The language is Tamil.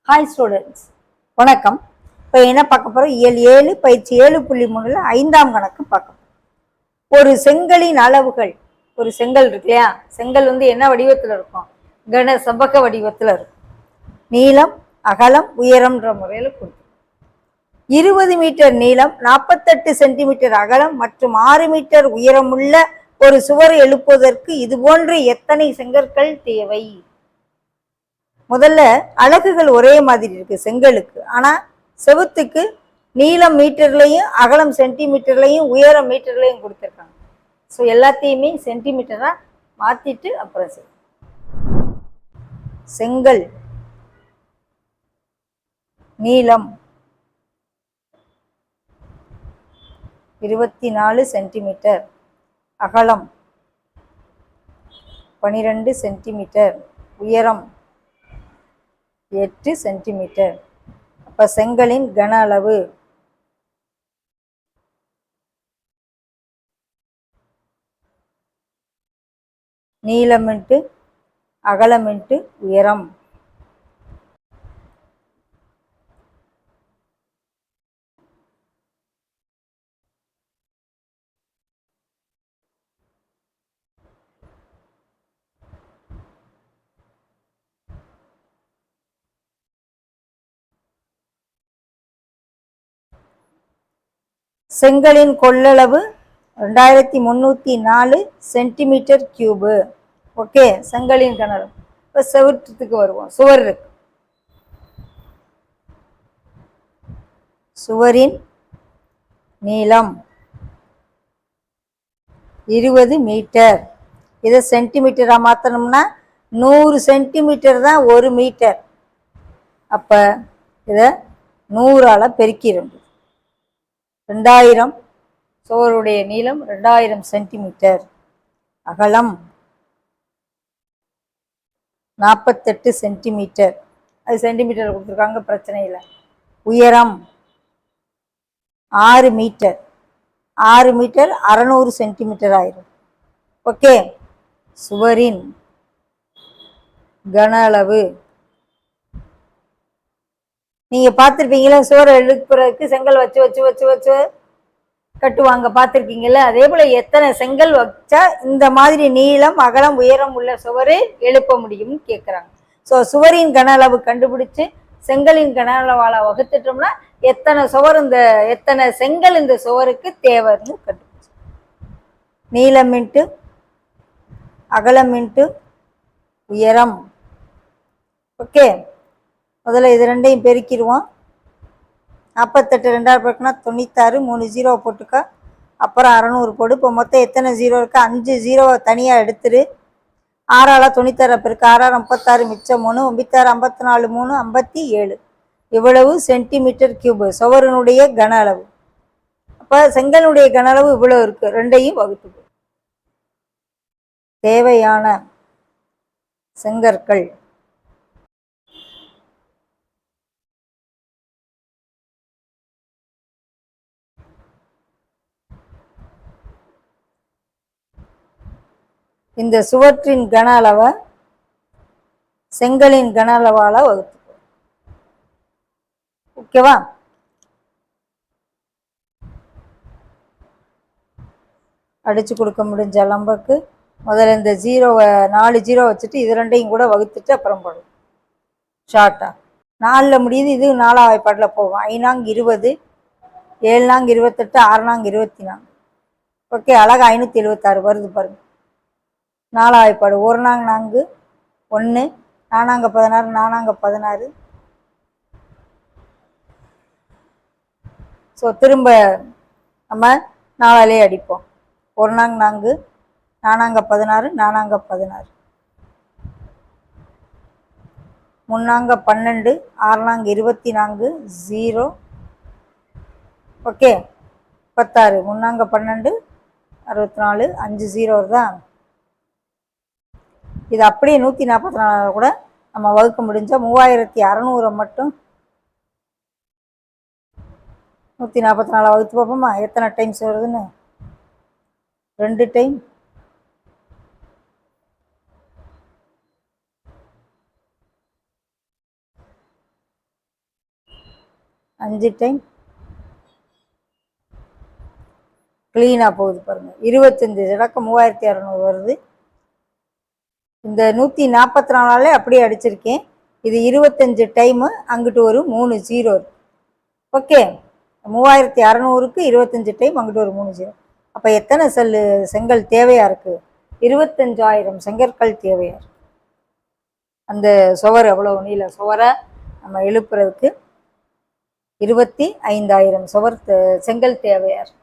ஹாய் ஸ்டூடெண்ட்ஸ், வணக்கம். இப்போ என்ன பார்க்க போகிறோம்? இயல் 7 பயிற்சி 7.3 5ஆம் கணக்கு பார்க்க. ஒரு செங்கலின் அளவுகள். ஒரு செங்கல் இருக்கு இல்லையா? செங்கல் என்ன வடிவத்தில் இருக்கும்? கன செவ்வக வடிவத்தில் இருக்கும். நீளம், அகலம், உயரம்ன்ற முறையில் கொடுக்கும். 20 மீட்டர் நீளம், 48 சென்டிமீட்டர் அகலம் மற்றும் 6 மீட்டர் உயரமுள்ள ஒரு சுவர் எழுப்புவதற்கு இது போன்று எத்தனை செங்கற்கள் தேவை? முதல்ல அலகுகள் ஒரே மாதிரி இருக்கு செங்கலுக்கு, ஆனா செவுத்துக்கு நீளம் மீட்டர்லையும் அகலம் சென்டிமீட்டர்லையும் உயரம் மீட்டர்லையும் கொடுத்துருக்காங்க. ஸோ எல்லாத்தையுமே சென்டிமீட்டரா மாத்திட்டு அப்புறம் செங்கல் நீளம் 24 சென்டிமீட்டர், அகலம் 12 சென்டிமீட்டர், உயரம் 8 சென்டிமீட்டர். அப்ப செங்கலின் கன அளவு நீளம் இன்ட்டு அகலம் இன்ட்டு உயரம். செங்கலின் கொள்ளளவு 2304 சென்டிமீட்டர் கியூபு. ஓகே, செங்கலின் கனளவு. இப்போ செவற்றுக்கு வருவோம். சுவர் இருக்கு. சுவரின் நீளம் 20 மீட்டர். இதை சென்டிமீட்டரா மாற்றணும்னா 100 சென்டிமீட்டர் தான் 1 மீட்டர். அப்ப இதை 100ஆல பெருக்கிடும். 2000. சுவருடைய நீளம் 2000 சென்டிமீட்டர். அகலம் 48 சென்டிமீட்டர். அது சென்டிமீட்டர் கொடுத்துருக்காங்க, பிரச்சனை இல்லை. உயரம் 6 மீட்டர். 6 மீட்டர் 600 சென்டிமீட்டர் ஆயிரும். ஓகே, சுவரின் கன அளவு நீங்க பார்த்துருப்பீங்களா? சுவர் எழுப்புறதுக்கு செங்கல் வச்சு வச்சு வச்சு வச்சு கட்டுவாங்க, பார்த்துருக்கீங்கல்ல? அதே போல எத்தனை செங்கல் வச்சா இந்த மாதிரி நீளம் அகலம் உயரம் உள்ள சுவரு எழுப்ப முடியும்னு கேட்குறாங்க. ஸோ சுவரின் கன அளவு கண்டுபிடிச்சு செங்கலின் கன அளவால வகுத்துட்டோம்னா எத்தனை செங்கல் இந்த சுவருக்கு தேவைன்னு கண்டுபிடிச்சு. நீளம் இன்ட்டு அகலம் இன்ட்டு உயரம். ஓகே, முதல்ல இது ரெண்டையும் பெருக்கிடுவோம். 48 2ஆல் பெருக்கினா 96, 3 0 போட்டுக்க, அப்புறம் 600 போடு. இப்போ மொத்தம் எத்தனை 0 இருக்கு? 5 0 தனியாக எடுத்துரு. 6ஆல் 96 பெருக்கு, 6 56, மிச்சம் 3, 96 54 3 57. இவ்வளவு சென்டிமீட்டர் கியூபு சுவரனுடைய கன அளவு. அப்போ செங்கலுடைய கன அளவு இவ்வளவு இருக்கு. ரெண்டையும் வகுத்து. தேவையான செங்கற்கள் இந்த சுவற்றின் கன அளவை செங்கலின் கன அளவால வகுத்து. ஓகேவா? அடிச்சு கொடுக்க முடிஞ்ச லம்பக்கு முதல்ல இந்த 4 0 வச்சுட்டு இது ரெண்டையும் கூட வகுத்துட்டு அப்புறம் போடும். ஷார்ட்டா 4ல் முடியுது, இது 4ஆம் வாய்ப்பாட்டில் போகும். 5 20, 7 28, 6 24. ஓகே, அழகா 576 வருது பாருங்க. 4ஆம் வாய்ப்பாடு 1 4 1, 4 16, 4 16. ஸோ திரும்ப நம்ம 4ஆலே அடிப்போம். 1 4, 4 16, 4 16, 3 12, 6 24 0. ஓகே, 16, 3 12 64, 5 0 வருதா? இது அப்படியே 144 கூட நம்ம வகுக்க முடிஞ்சா 3600 மட்டும் 144 வகுத்து பார்ப்போமா? எத்தனை டைம்ஸ் வருதுன்னு? 2 டைம். 5 டைம் க்ளீனாக போகுது பாருங்கள். 25 ஜடக்கம் 3600 வருது. இந்த 144 அப்படியே அடிச்சிருக்கேன். இது 25 டைமு, அங்கிட்டு ஒரு 3 0. ஓகே, 3600க்கு 25 டைம், அங்கிட்டு ஒரு 3 0. அப்போ எத்தனை செங்கல் தேவையாக இருக்குது? 25,000 செங்கற்கள் தேவையாக இருக்குது. அந்த சுவர் எவ்வளோ நீள சுவரை நம்ம எழுப்புறதுக்கு 25,000 சுவர் செங்கல் தேவையாக இருக்குது.